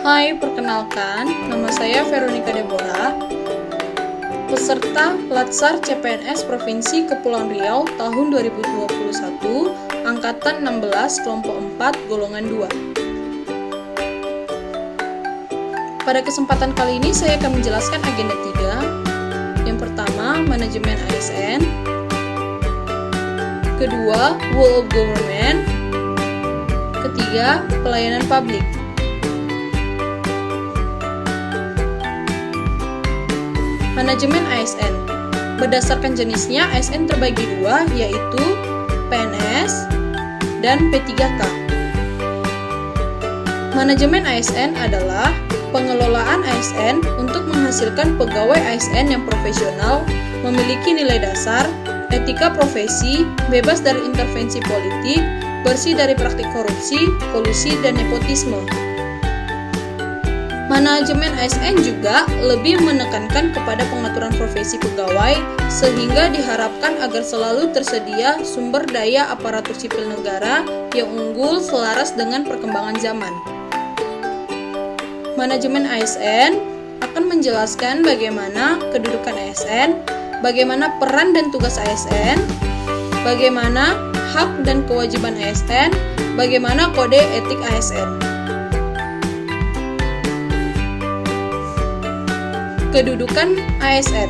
Hai, perkenalkan, nama saya Veronica Deborah, peserta Latsar CPNS Provinsi Kepulauan Riau tahun 2021, Angkatan 16, Kelompok 4, Golongan 2. Pada kesempatan kali ini saya akan menjelaskan agenda 3. Yang pertama, manajemen ASN. Kedua, Rule of Government. Ketiga, pelayanan publik. Manajemen ASN. Berdasarkan jenisnya, ASN terbagi dua, yaitu PNS dan P3K. Manajemen ASN adalah pengelolaan ASN untuk menghasilkan pegawai ASN yang profesional, memiliki nilai dasar, etika profesi, bebas dari intervensi politik, bersih dari praktik korupsi, kolusi, dan nepotisme. Manajemen ASN juga lebih menekankan kepada pengaturan profesi pegawai sehingga diharapkan agar selalu tersedia sumber daya aparatur sipil negara yang unggul selaras dengan perkembangan zaman. Manajemen ASN akan menjelaskan bagaimana kedudukan ASN, bagaimana peran dan tugas ASN, bagaimana hak dan kewajiban ASN, bagaimana kode etik ASN. Kedudukan ASN.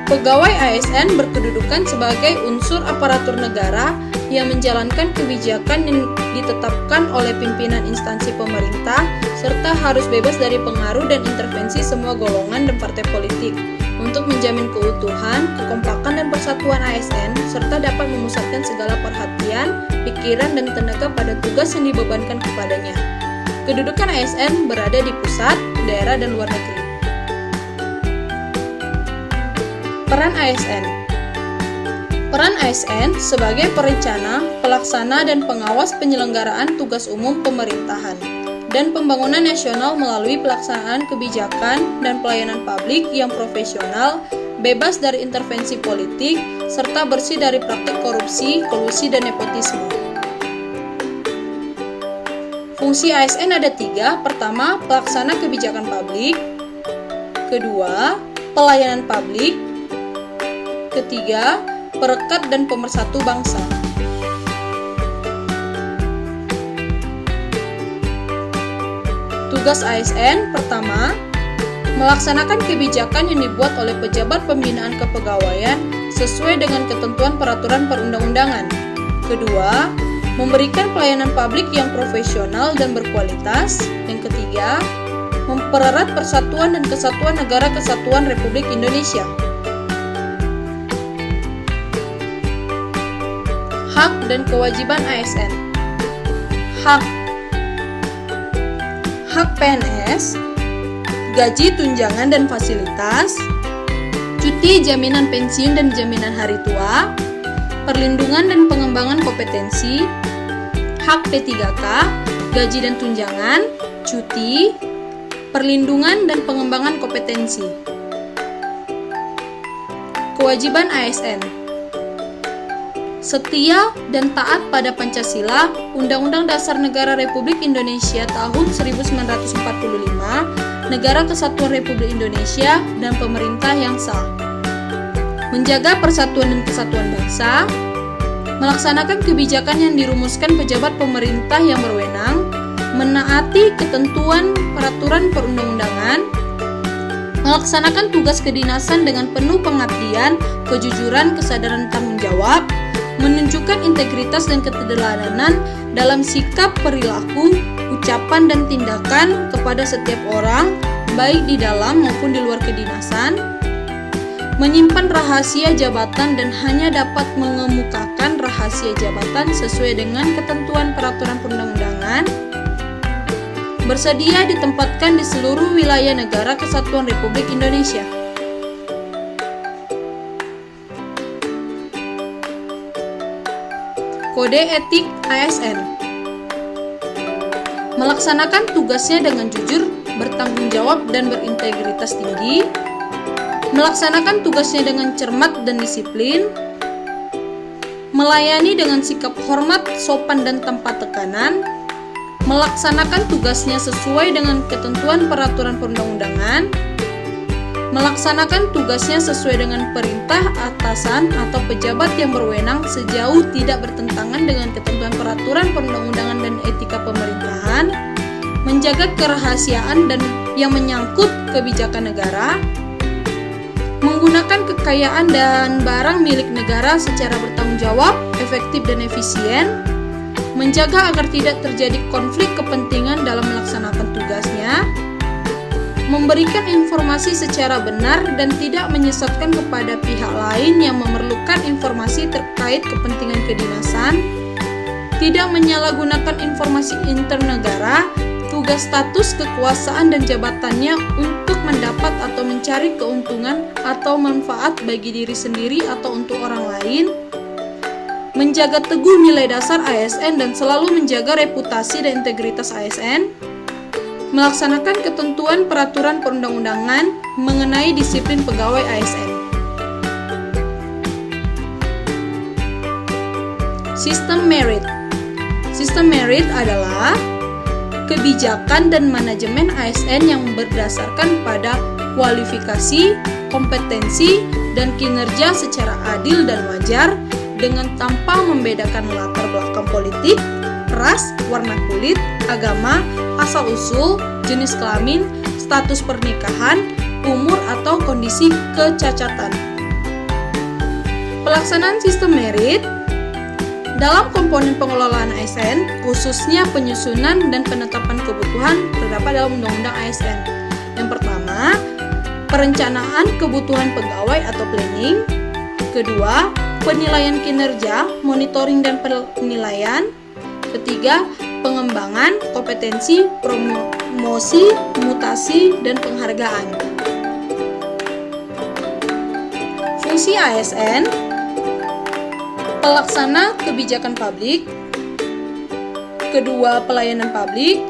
Pegawai ASN berkedudukan sebagai unsur aparatur negara yang menjalankan kebijakan yang ditetapkan oleh pimpinan instansi pemerintah serta harus bebas dari pengaruh dan intervensi semua golongan dan partai politik untuk menjamin keutuhan, kekompakan, dan persatuan ASN serta dapat memusatkan segala perhatian, pikiran, dan tenaga pada tugas yang dibebankan kepadanya. Kedudukan ASN berada di pusat, daerah, dan luar negeri. Peran ASN. Peran ASN sebagai perencana, pelaksana, dan pengawas penyelenggaraan tugas umum pemerintahan dan pembangunan nasional melalui pelaksanaan kebijakan dan pelayanan publik yang profesional, bebas dari intervensi politik, serta bersih dari praktik korupsi, kolusi, dan nepotisme. Fungsi ASN ada 3. Pertama, pelaksana kebijakan publik. Kedua, pelayanan publik. Ketiga, perekat dan pemersatu bangsa. Tugas ASN pertama, melaksanakan kebijakan yang dibuat oleh pejabat pembinaan kepegawaian sesuai dengan ketentuan peraturan perundang-undangan. Kedua, memberikan pelayanan publik yang profesional dan berkualitas. Yang ketiga, mempererat persatuan dan kesatuan Negara Kesatuan Republik Indonesia. Hak dan kewajiban ASN. Hak PNS, gaji, tunjangan, dan fasilitas, cuti, jaminan pensiun dan jaminan hari tua, perlindungan dan pengembangan kompetensi, hak P3K, gaji dan tunjangan, cuti, perlindungan dan pengembangan kompetensi. Kewajiban ASN. Setia dan taat pada Pancasila, Undang-Undang Dasar Negara Republik Indonesia tahun 1945, Negara Kesatuan Republik Indonesia, dan pemerintah yang sah. Menjaga persatuan dan kesatuan bangsa, melaksanakan kebijakan yang dirumuskan pejabat pemerintah yang berwenang, menaati ketentuan peraturan perundang-undangan, melaksanakan tugas kedinasan dengan penuh pengabdian, kejujuran, kesadaran tanggung jawab, menunjukkan integritas dan keteladanan dalam sikap, perilaku, ucapan, dan tindakan kepada setiap orang, baik di dalam maupun di luar kedinasan, menyimpan rahasia jabatan dan hanya dapat mengemukakan rahasia jabatan sesuai dengan ketentuan peraturan perundang-undangan, bersedia ditempatkan di seluruh wilayah Negara Kesatuan Republik Indonesia. Kode etik ASN. Melaksanakan tugasnya dengan jujur, bertanggung jawab, dan berintegritas tinggi, melaksanakan tugasnya dengan cermat dan disiplin, melayani dengan sikap hormat, sopan, dan tanpa tekanan, melaksanakan tugasnya sesuai dengan ketentuan peraturan perundang-undangan, melaksanakan tugasnya sesuai dengan perintah atasan atau pejabat yang berwenang sejauh tidak bertentangan dengan ketentuan peraturan perundang-undangan dan etika pemerintahan, menjaga kerahasiaan dan yang menyangkut kebijakan negara, menggunakan kekayaan dan barang milik negara secara bertanggung jawab, efektif dan efisien, menjaga agar tidak terjadi konflik kepentingan dalam melaksanakan tugasnya, memberikan informasi secara benar dan tidak menyesatkan kepada pihak lain yang memerlukan informasi terkait kepentingan kedinasan, tidak menyalahgunakan informasi internegara, tugas, status, kekuasaan dan jabatannya untuk mendapat atau mencari keuntungan atau manfaat bagi diri sendiri atau untuk orang lain, menjaga teguh nilai dasar ASN dan selalu menjaga reputasi dan integritas ASN, melaksanakan ketentuan peraturan perundang-undangan mengenai disiplin pegawai ASN. Sistem merit. Sistem merit adalah kebijakan dan manajemen ASN yang berdasarkan pada kualifikasi, kompetensi, dan kinerja secara adil dan wajar dengan tanpa membedakan latar belakang politik, ras, warna kulit, agama, asal-usul, jenis kelamin, status pernikahan, umur atau kondisi kecacatan. Pelaksanaan sistem merit dalam komponen pengelolaan ASN, khususnya penyusunan dan penetapan kebutuhan terdapat dalam Undang-Undang ASN. Yang pertama, perencanaan kebutuhan pegawai atau planning. Kedua, penilaian kinerja, monitoring dan penilaian. Ketiga, pengembangan, kompetensi, promosi, mutasi, dan penghargaan. Fungsi ASN: pelaksana kebijakan publik. Kedua, pelayanan publik.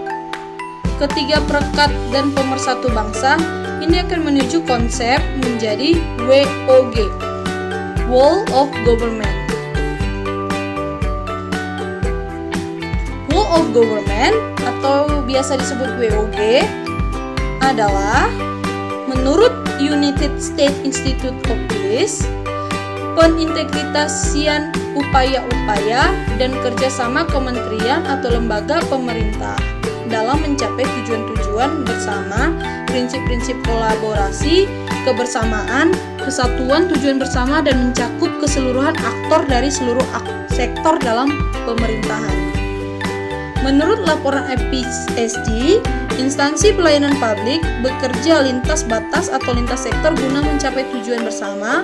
Ketiga, perekat dan pemersatu bangsa. Ini akan menuju konsep menjadi WOG, Whole of Government. Whole of Government atau biasa disebut WOG adalah menurut United States Institute of Peace, pengintegrasian upaya-upaya dan kerjasama kementerian atau lembaga pemerintah dalam mencapai tujuan-tujuan bersama, prinsip-prinsip kolaborasi, kebersamaan, kesatuan tujuan bersama dan mencakup keseluruhan aktor dari seluruh sektor dalam pemerintahan. Menurut laporan IPSD, instansi pelayanan publik bekerja lintas batas atau lintas sektor guna mencapai tujuan bersama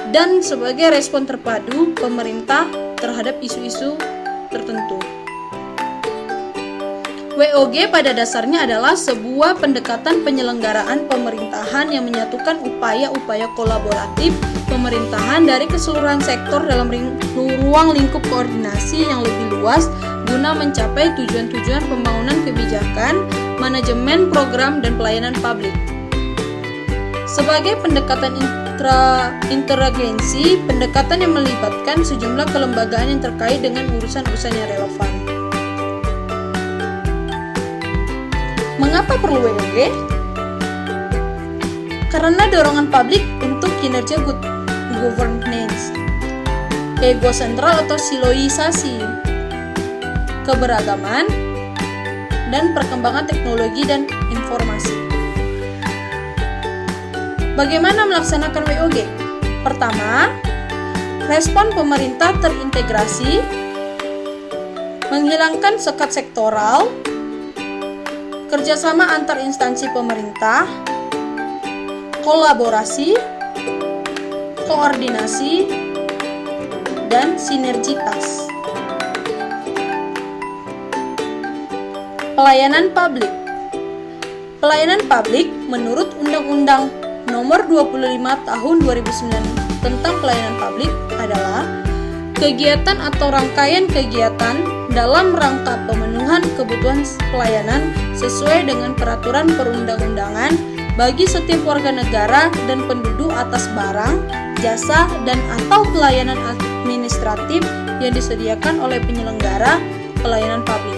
dan sebagai respon terpadu pemerintah terhadap isu-isu tertentu. WOG pada dasarnya adalah sebuah pendekatan penyelenggaraan pemerintahan yang menyatukan upaya-upaya kolaboratif pemerintahan dari keseluruhan sektor dalam ruang lingkup koordinasi yang lebih luas guna mencapai tujuan-tujuan pembangunan kebijakan, manajemen program, dan pelayanan publik. Sebagai pendekatan interagensi, pendekatan yang melibatkan sejumlah kelembagaan yang terkait dengan urusan-urusan yang relevan. Mengapa perlu WOG? Karena dorongan publik untuk kinerja good governance, ego sentral atau siloisasi, keberagaman, dan perkembangan teknologi dan informasi. Bagaimana melaksanakan WOG? Pertama, respon pemerintah terintegrasi, menghilangkan sekat sektoral, kerjasama antar instansi pemerintah, kolaborasi, koordinasi, dan sinergitas. Pelayanan publik. Pelayanan publik menurut Undang-Undang Nomor 25 Tahun 2009 tentang Pelayanan Publik adalah kegiatan atau rangkaian kegiatan dalam rangka pemenuhan kebutuhan pelayanan sesuai dengan peraturan perundang-undangan bagi setiap warga negara dan penduduk atas barang, jasa, dan atau pelayanan administratif yang disediakan oleh penyelenggara pelayanan publik.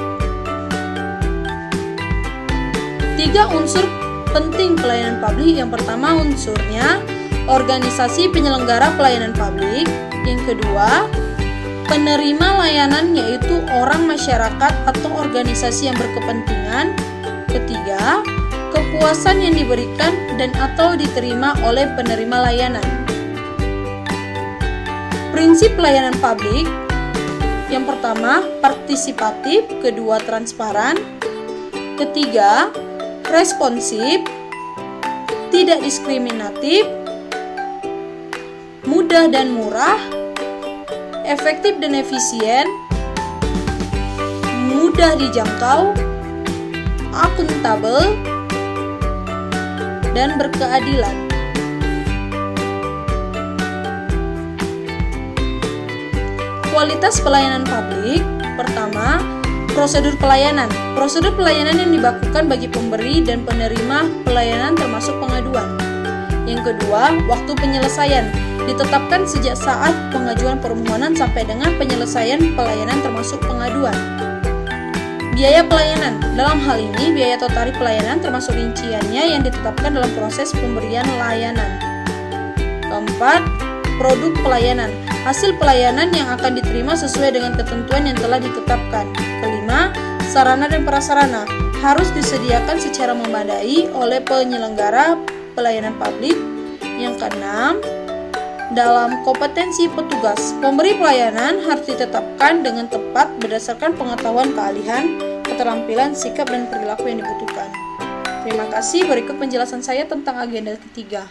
Tiga unsur penting pelayanan publik. Yang pertama unsurnya organisasi penyelenggara pelayanan publik. Yang kedua, penerima layanan yaitu orang masyarakat atau organisasi yang berkepentingan. Ketiga, kepuasan yang diberikan dan atau diterima oleh penerima layanan. Prinsip pelayanan publik. Yang pertama, partisipatif. Kedua, transparan. Ketiga, responsif. Tidak diskriminatif. Mudah dan murah. Efektif dan efisien. Mudah dijangkau. Akuntabel. Dan berkeadilan. Kualitas pelayanan publik. Pertama, prosedur pelayanan. Prosedur pelayanan yang dibakukan bagi pemberi dan penerima pelayanan termasuk pengaduan. Yang kedua, waktu penyelesaian. Ditetapkan sejak saat pengajuan permohonan sampai dengan penyelesaian pelayanan termasuk pengaduan. Biaya pelayanan. Dalam hal ini, biaya atau tarif pelayanan termasuk rinciannya yang ditetapkan dalam proses pemberian layanan. Keempat, produk pelayanan. Hasil pelayanan yang akan diterima sesuai dengan ketentuan yang telah ditetapkan. Kelima, sarana dan prasarana. Harus disediakan secara memadai oleh penyelenggara pelayanan publik. Yang keenam, dalam kompetensi petugas, pemberi pelayanan harus ditetapkan dengan tepat berdasarkan pengetahuan, keahlian, keterampilan, sikap, dan perilaku yang dibutuhkan. Terima kasih. Berikut penjelasan saya tentang agenda ketiga.